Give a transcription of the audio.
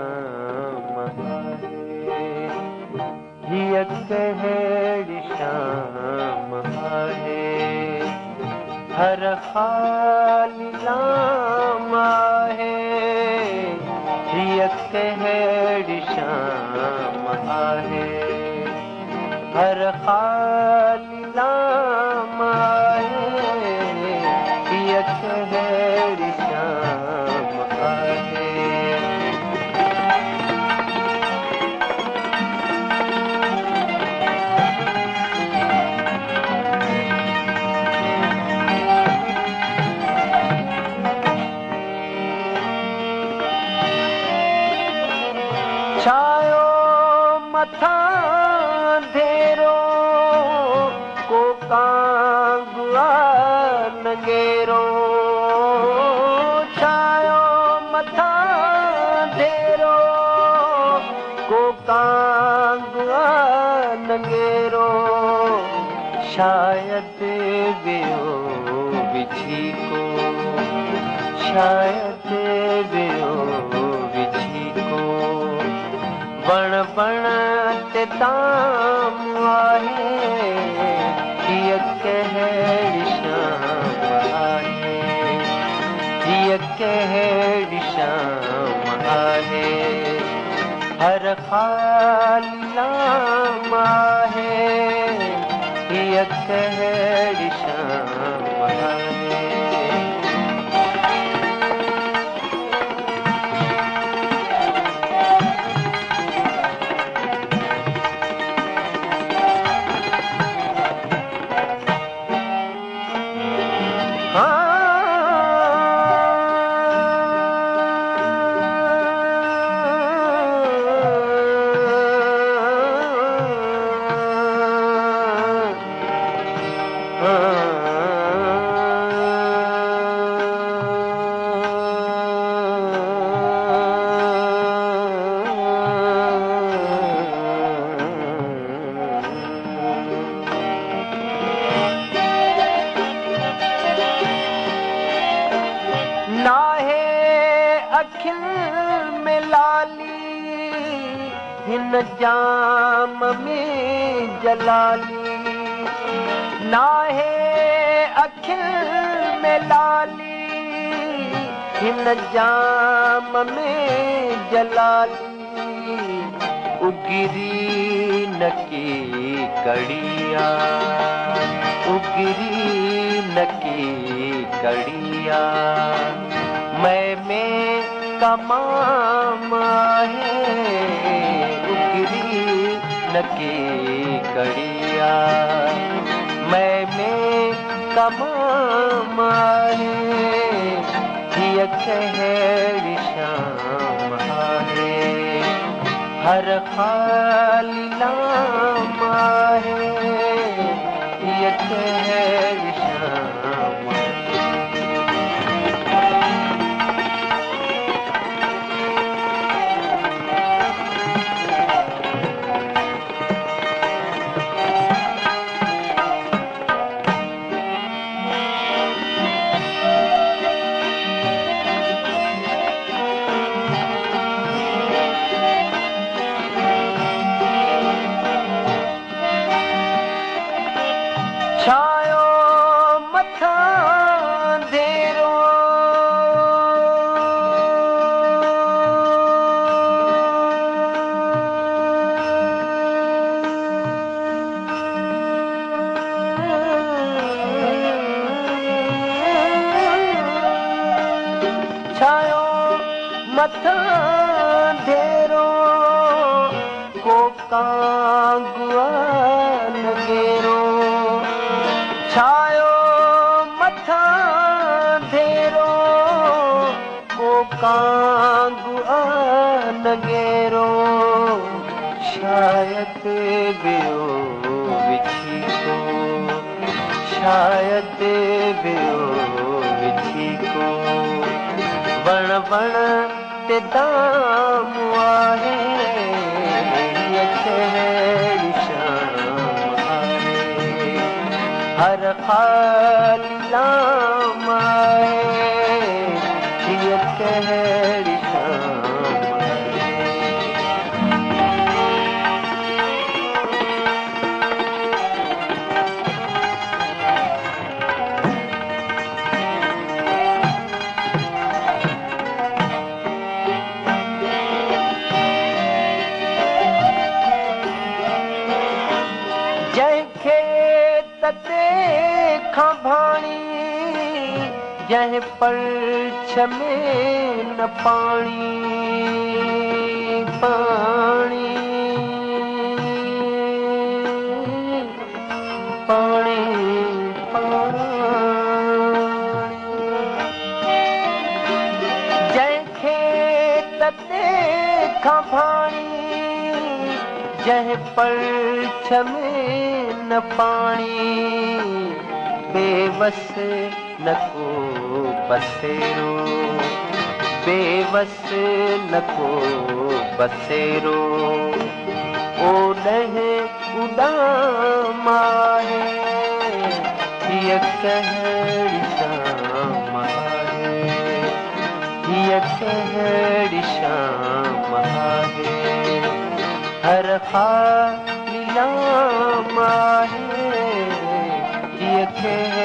शाम आहे, हीअ कहिड़ी शाम आहे, हर ख़ाली लाम आहे, हीअ कहिड़ी शाम आहे, हर ख़ाली लाम आहे, हीअ कहिड़ी शाम आहे। छायो मथां अंधेरो को कांगुआ नंगेरो, छायो मथां अंधेरो को कांगुआ नंगेरो, शायद वियो बिछी को, शायद वियो बिछी को, बण बण ते ताम आहे, हीअ कहिड़ी शाम आहे, हीअ कहिड़ी शाम आहे, हर ख़ाली लाम आहे, हीअ कहिड़ी शाम आहे। नाहे अखियुनि में लाली, हिन जाम में जलाली, नाहे अखियुनि में लाली, हिन जाम में जलाली, उगिरी नकी कड़िया, उगिरी नकी कड़िया, में कमाम आहे, उगिरी नकी कड़िया, में कमाम आहे, हीअ कहिड़ी शाम आहे, हर ख़ाली लाम आहे, हीअ कहिड़ी शाम आहे। छायो मथां अंधेरो छायो मथां अंधेरो को कांगुआ नंगेरो, छायो मथां अंधेरो को कांगुआ नंगेरो, शायद वियो बिछी को, शायद वियो बिछी को, बण बण ते दाम आहे, हीअ कहिड़ी शाम आहे, हर ख़ाली लाम आहे, हीअ कहिड़ी शाम आहे। जंहिं पर्छ में न पाणी पाणी पाणी जंहिंखे तते खां भाणी जंहिं पर्छ में न पाणी बेवस न को बसेरो बेवस न को बसेरो ओॾह उॾाम आहे हीअ कहिड़ी शाम आहे हीअ कहिड़ी शाम आहे हर ख़ालिलाम आहे हीअ कहिड़ी